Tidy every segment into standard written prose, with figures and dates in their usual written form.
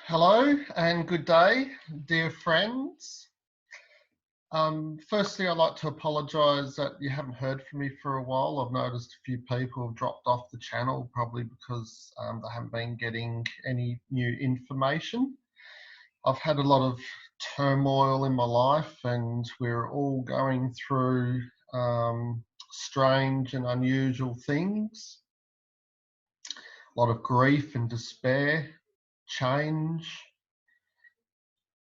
Hello and good day, dear friends. Firstly, I'd like to apologise that you haven't heard from me for a while. I've noticed a few people have dropped off the channel, probably because they haven't been getting any new information. I've had a lot of turmoil in my life, and we're all going through strange and unusual things. A lot of grief and despair, change,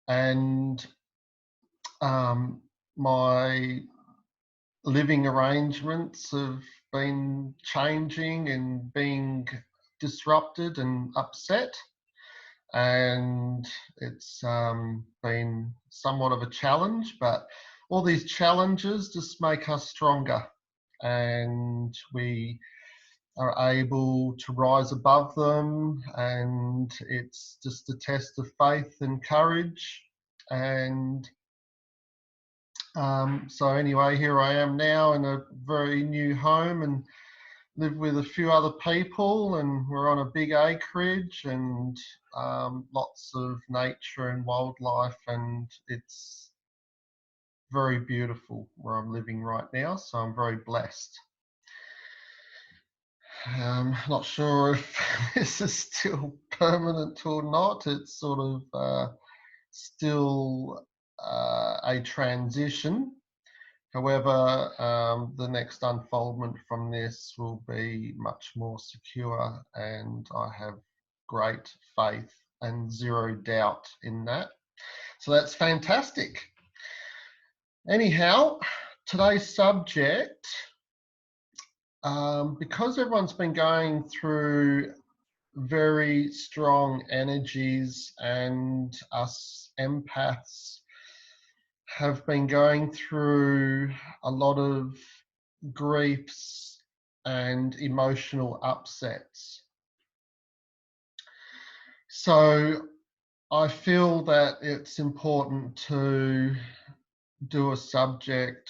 and my living arrangements have been changing and being disrupted and upset, and it's been somewhat of a challenge, but all these challenges just make us stronger, and we are able to rise above them, and it's just a test of faith and courage. And so anyway, here I am now in a very new home and live with a few other people, and we're on a big acreage and lots of nature and wildlife, and it's very beautiful where I'm living right now, so I'm very blessed. Not sure if this is still permanent or not. It's sort of still a transition. However, the next unfoldment from this will be much more secure, and I have great faith and zero doubt in that. So that's fantastic. Anyhow, today's subject, because everyone's been going through very strong energies, and us empaths have been going through a lot of griefs and emotional upsets. So I feel that it's important to do a subject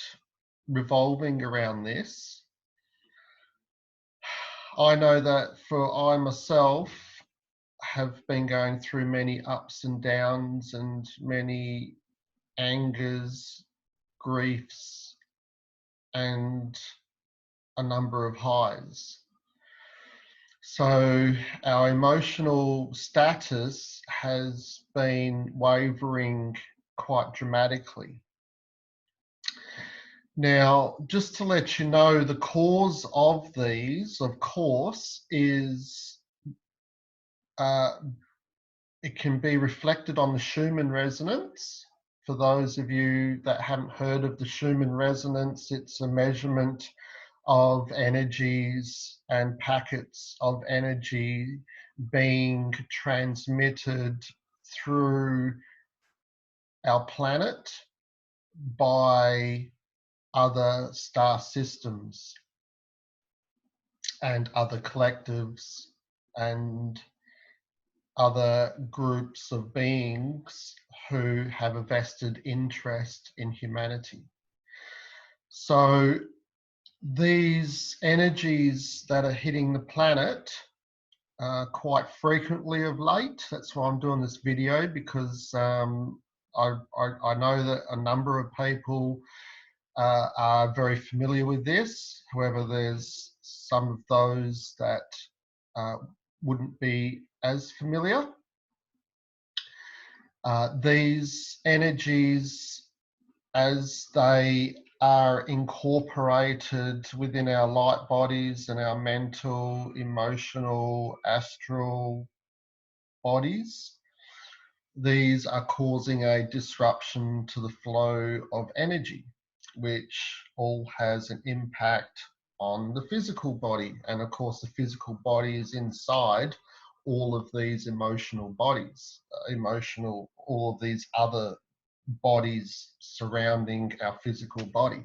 revolving around this. I know that I myself have been going through many ups and downs and many angers, griefs, and a number of highs. So our emotional status has been wavering quite dramatically. Now, just to let you know, the cause of these, of course, is it can be reflected on the Schumann resonance. For those of you that haven't heard of the Schumann resonance, it's a measurement of energies and packets of energy being transmitted through our planet by other star systems and other collectives and other groups of beings who have a vested interest in humanity. So these energies that are hitting the planet quite frequently of late, that's why I'm doing this video, because I know that a number of people are very familiar with this. However, there's some of those that wouldn't be as familiar. These energies, as they are incorporated within our light bodies and our mental, emotional, astral bodies, these are causing a disruption to the flow of energy, which all has an impact on the physical body. And of course, the physical body is inside all of these emotional bodies, all of these other bodies surrounding our physical body.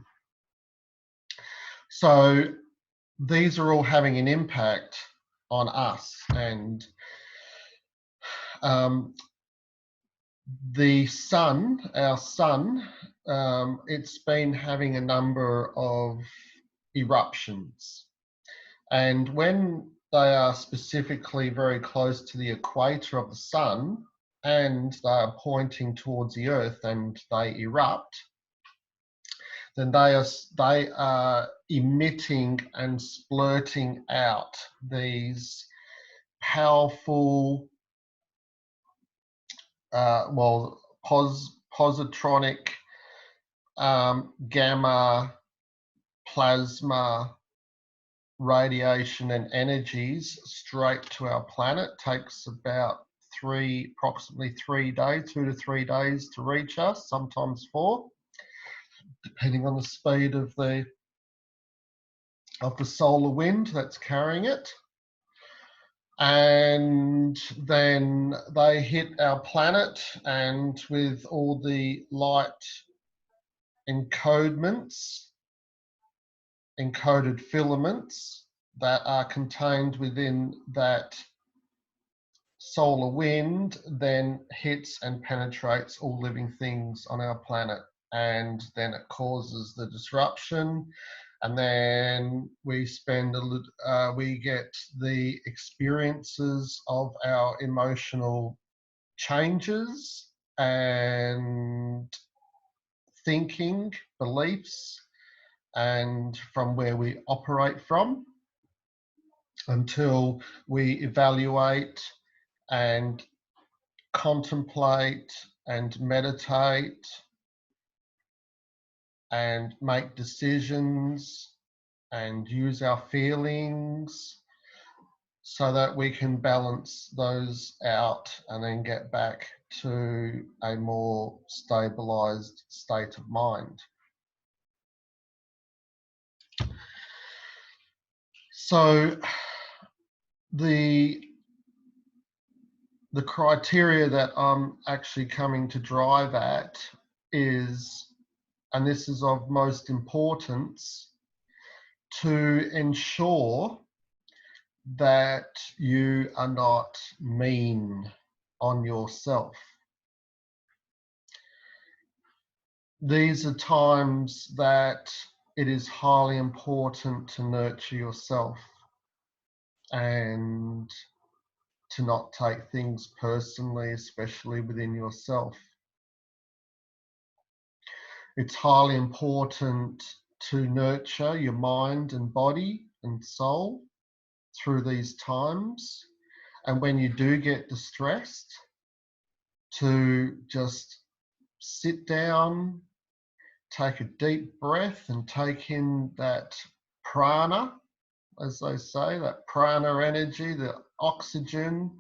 So these are all having an impact on us, and the sun, our sun, it's been having a number of eruptions, and when they are specifically very close to the equator of the sun, and they are pointing towards the earth and they erupt, then they are emitting and splurting out these powerful, positronic, gamma, plasma, radiation and energies straight to our planet. Takes about approximately 3 days, 2 to 3 days to reach us, sometimes 4, depending on the speed of the solar wind that's carrying it. And then they hit our planet, and with all the light encoded filaments that are contained within that solar wind, then hits and penetrates all living things on our planet, and then it causes the disruption, and then we we get the experiences of our emotional changes and thinking, beliefs, and from where we operate from, until we evaluate and contemplate and meditate and make decisions and use our feelings so that we can balance those out and then get back to a more stabilized state of mind. So the criteria that I'm actually coming to drive at is, and this is of most importance, to ensure that you are not mean on yourself. These are times that it is highly important to nurture yourself and to not take things personally, especially within yourself. It's highly important to nurture your mind and body and soul through these times. And when you do get distressed, to just sit down, take a deep breath, and take in that prana, as they say, that prana energy, the oxygen,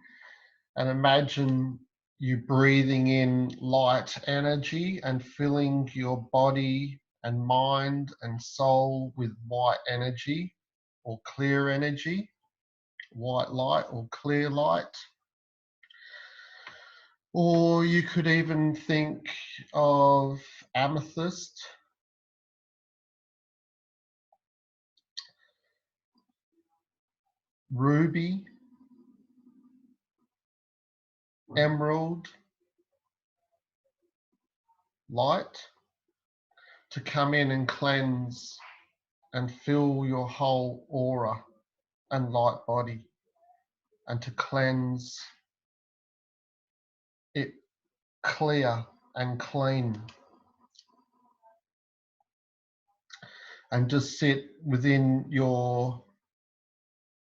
and imagine you breathing in light energy and filling your body and mind and soul with white energy or clear energy, white light or clear light. Or you could even think of amethyst, ruby, emerald light to come in and cleanse and fill your whole aura and light body, and to cleanse it clear and clean, and just sit within your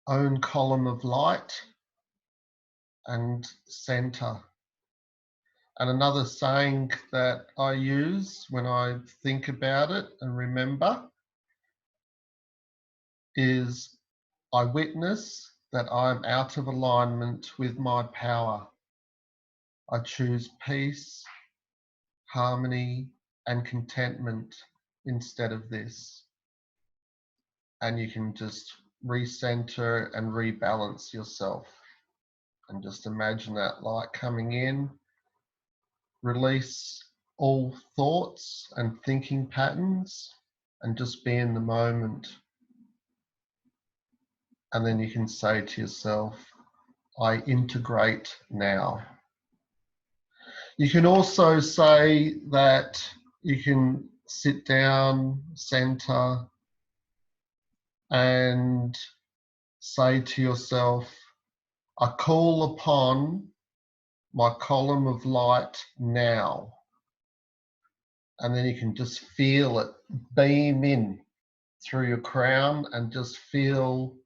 own column of light and center. And another saying that I use when I think about it and remember is, I witness that I am out of alignment with my power. I choose peace, harmony, and contentment instead of this. And you can just recenter and rebalance yourself. And just imagine that light coming in, release all thoughts and thinking patterns, and just be in the moment. And then you can say to yourself, I integrate now. You can also say that you can sit down, center, and say to yourself, I call upon my column of light now. And then you can just feel it beam in through your crown and just feel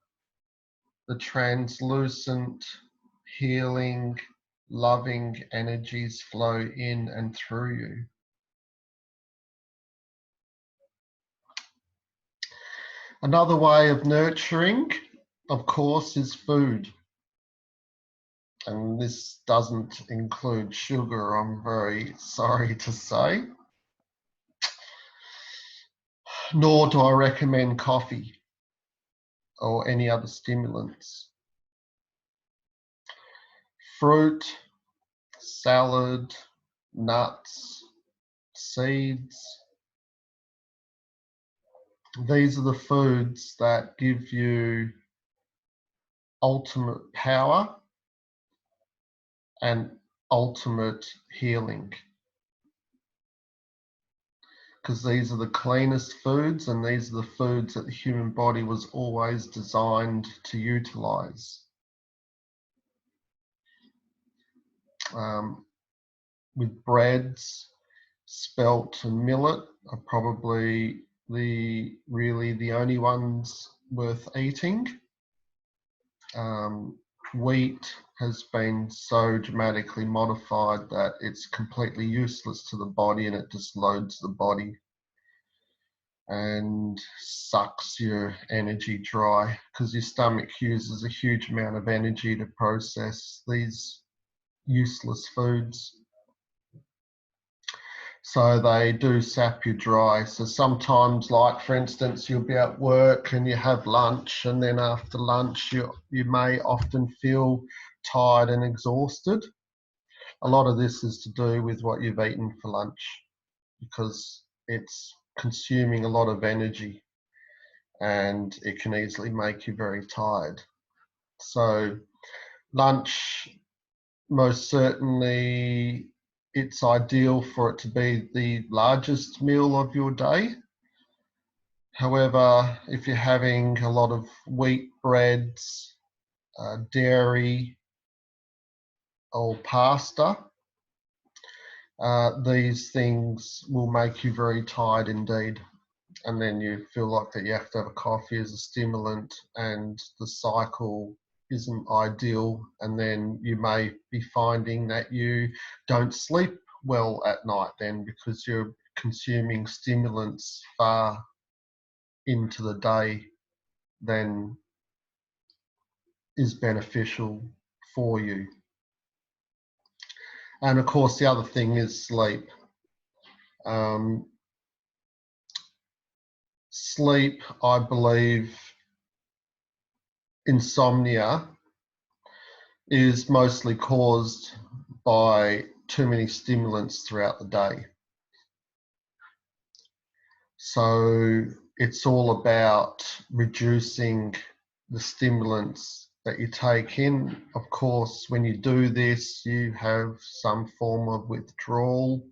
the translucent, healing, loving energies flow in and through you. Another way of nurturing, of course, is food. And this doesn't include sugar, I'm very sorry to say. Nor do I recommend coffee or any other stimulants. Fruit, salad, nuts, seeds. These are the foods that give you ultimate power and ultimate healing. Because these are the cleanest foods, and these are the foods that the human body was always designed to utilize. With breads, spelt and millet are probably really the only ones worth eating. Wheat has been so dramatically modified that it's completely useless to the body, and it just loads the body and sucks your energy dry, because your stomach uses a huge amount of energy to process these useless foods. So they do sap you dry. So sometimes, like for instance, you'll be at work and you have lunch, and then after lunch you may often feel tired and exhausted. A lot of this is to do with what you've eaten for lunch, because it's consuming a lot of energy and it can easily make you very tired. So lunch, most certainly, it's ideal for it to be the largest meal of your day. However, if you're having a lot of wheat breads, dairy or pasta, these things will make you very tired indeed. And then you feel like that you have to have a coffee as a stimulant, and the cycle isn't ideal. And then you may be finding that you don't sleep well at night then, because you're consuming stimulants far into the day than is beneficial for you. And of course, the other thing is sleep. Sleep, I believe, insomnia is mostly caused by too many stimulants throughout the day. So it's all about reducing the stimulants that you take in. Of course, when you do this, you have some form of withdrawal,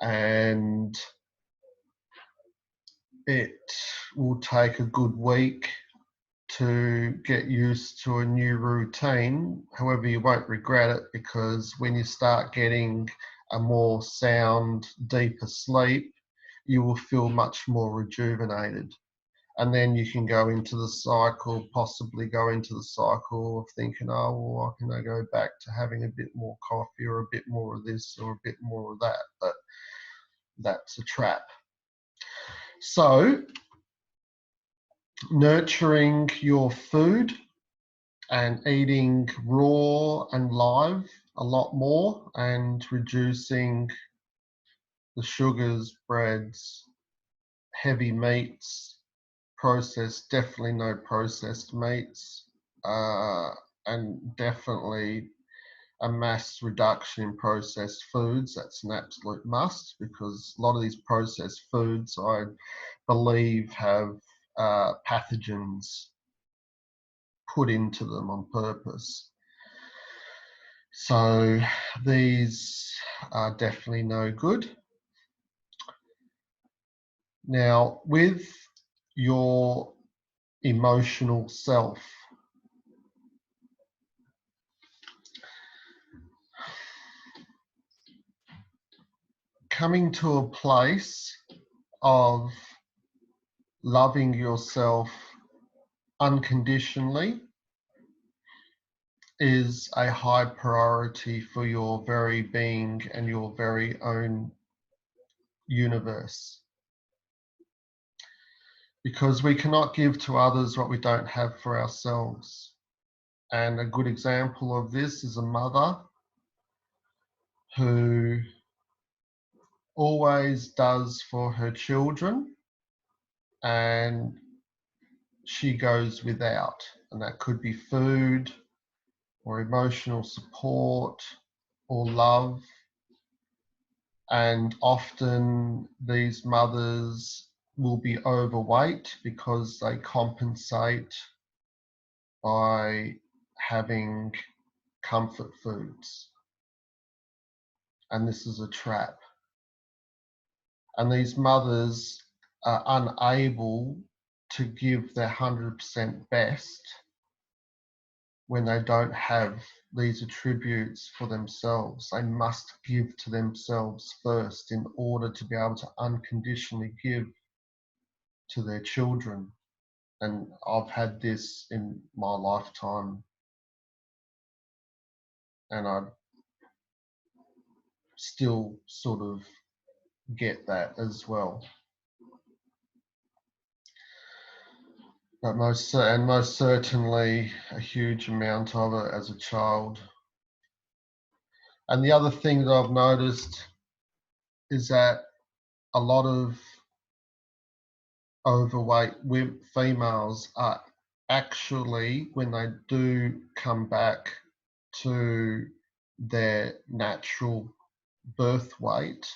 and it will take a good week to get used to a new routine. However, you won't regret it, because when you start getting a more sound, deeper sleep, you will feel much more rejuvenated. And then you can go into the cycle, possibly go into the cycle of thinking, oh, well, can I go back to having a bit more coffee or a bit more of this or a bit more of that? But that's a trap. So nurturing your food and eating raw and live a lot more, and reducing the sugars, breads, heavy meats, processed, definitely no processed meats, and definitely a mass reduction in processed foods. That's an absolute must, because a lot of these processed foods, I believe, have pathogens put into them on purpose. So these are definitely no good. Now, with your emotional self, coming to a place of loving yourself unconditionally is a high priority for your very being and your very own universe. Because we cannot give to others what we don't have for ourselves. And a good example of this is a mother who always does for her children and she goes without. And that could be food or emotional support or love. And often these mothers will be overweight because they compensate by having comfort foods. And this is a trap. And these mothers are unable to give their 100% best when they don't have these attributes for themselves. They must give to themselves first in order to be able to unconditionally give to their children. And I've had this in my lifetime, and I still sort of get that as well. But most certainly a huge amount of it as a child. And the other thing that I've noticed is that a lot of overweight females are actually, when they do come back to their natural birth weight,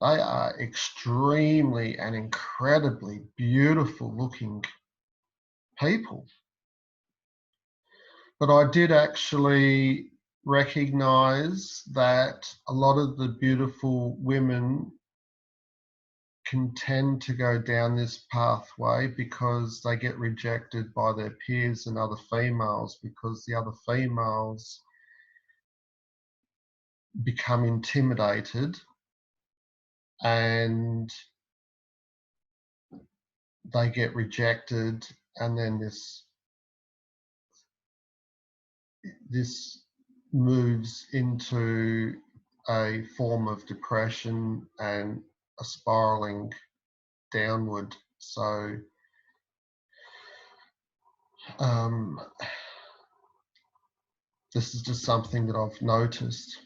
they are extremely and incredibly beautiful looking people. But I did actually recognize that a lot of the beautiful women can tend to go down this pathway because they get rejected by their peers and other females, because the other females become intimidated and they get rejected, and then this moves into a form of depression and a spiraling downward. So this is just something that I've noticed.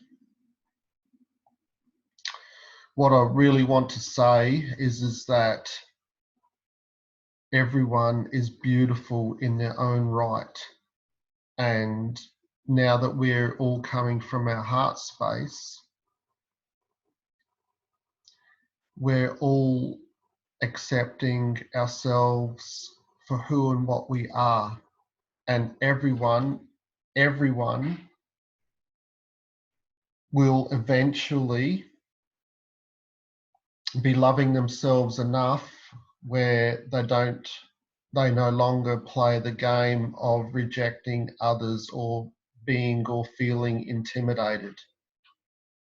What I really want to say is that everyone is beautiful in their own right. And now that we're all coming from our heart space, we're all accepting ourselves for who and what we are. And everyone will eventually be loving themselves enough where they no longer play the game of rejecting others or being or feeling intimidated,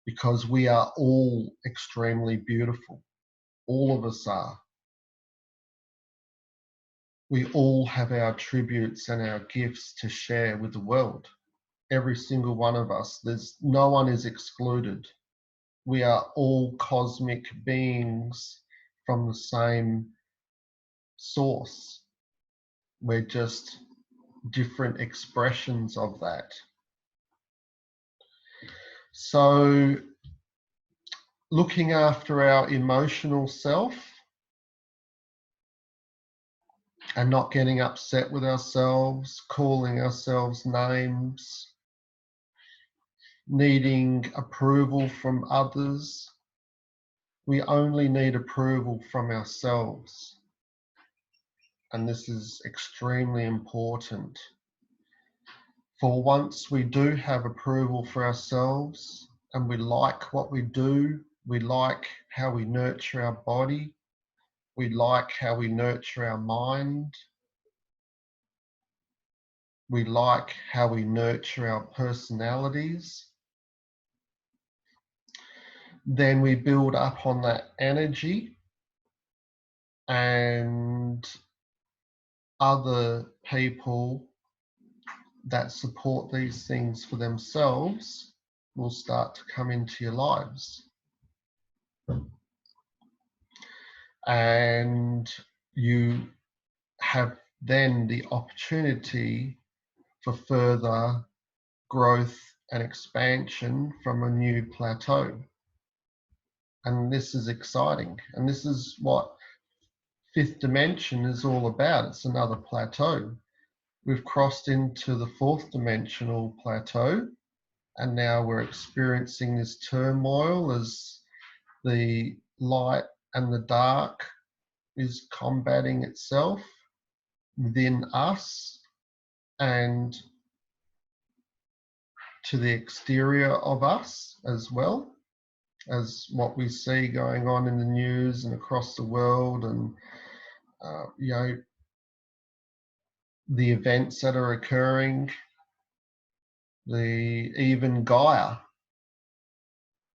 because we are all extremely beautiful. All of us are. We all have our attributes and our gifts to share with the world. Every single one of us. No one is excluded. We are all cosmic beings from the same source. We're just different expressions of that. So, looking after our emotional self and not getting upset with ourselves, calling ourselves names, needing approval from others. We only need approval from ourselves. And this is extremely important. For once we do have approval for ourselves and we like what we do, we like how we nurture our body, we like how we nurture our mind, we like how we nurture our personalities, then we build up on that energy, and other people that support these things for themselves will start to come into your lives. And you have then the opportunity for further growth and expansion from a new plateau. And this is exciting. And this is what fifth dimension is all about. It's another plateau. We've crossed into the fourth dimensional plateau, and now we're experiencing this turmoil as the light and the dark is combating itself within us and to the exterior of us, as well as what we see going on in the news and across the world, and the events that are occurring. Even Gaia,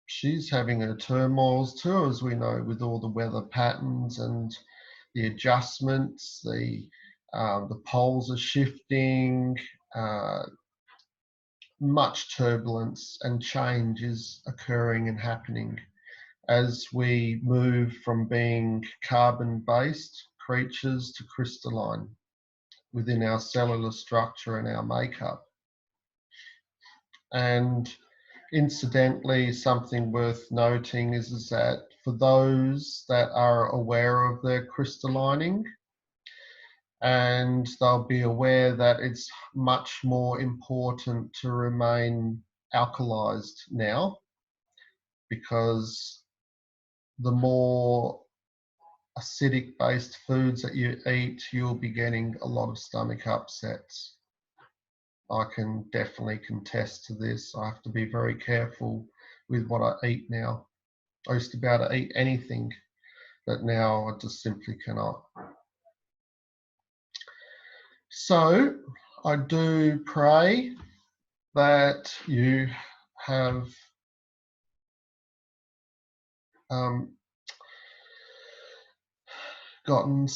she's having her turmoils too, as we know, with all the weather patterns and the adjustments. The poles are shifting. Much turbulence and change is occurring and happening as we move from being carbon-based creatures to crystalline within our cellular structure and our makeup. And incidentally, something worth noting is that for those that are aware of their crystallining, and they'll be aware that it's much more important to remain alkalized now, because the more acidic based foods that you eat, you'll be getting a lot of stomach upsets. I can definitely contest to this. I have to be very careful with what I eat now. I used to be able to eat anything, but now I just simply cannot. So I do pray that you have gotten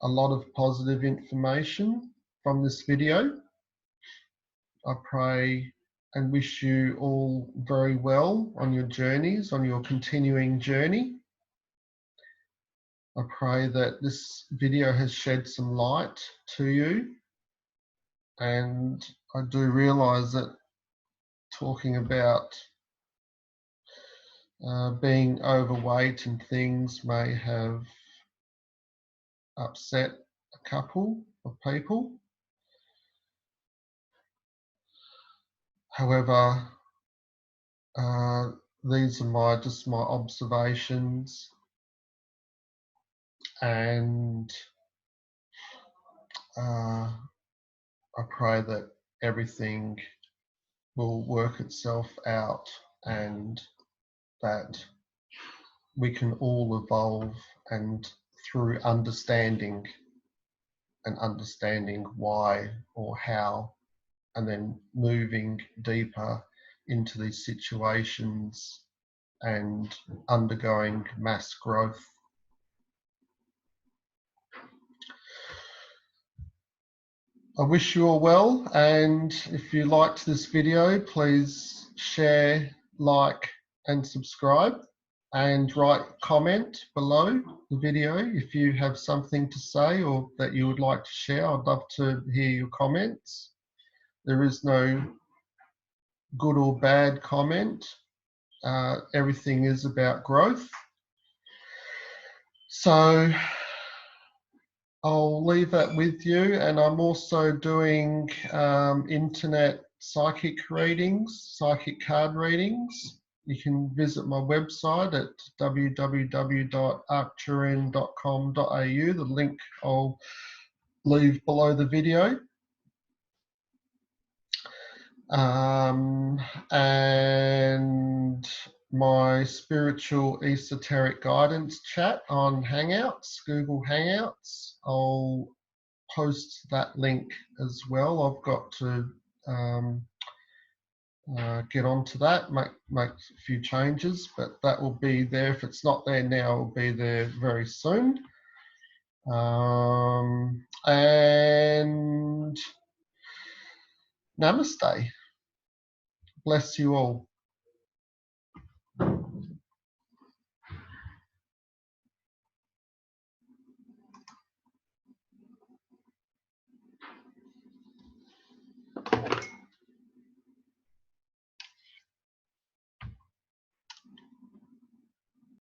a lot of positive information from this video. I pray and wish you all very well on your journeys, on your continuing journey. I pray that this video has shed some light to you, and I do realize that talking about being overweight and things may have upset a couple of people. However, these are just my observations, and I pray that everything will work itself out and that we can all evolve, and through understanding why or how, and then moving deeper into these situations and undergoing mass growth. I wish you all well, and if you liked this video, please share, like, and subscribe, and write comment below the video if you have something to say or that you would like to share. I'd love to hear your comments. There is no good or bad comment. Everything is about growth. So I'll leave that with you, and I'm also doing internet psychic readings, psychic card readings. You can visit my website at www.arcturian.com.au. The link I'll leave below the video. And my spiritual esoteric guidance chat on Hangouts, Google Hangouts. I'll post that link as well. I've got to get onto that, make a few changes, but that will be there. If it's not there now, it will be there very soon. And namaste. Bless you all.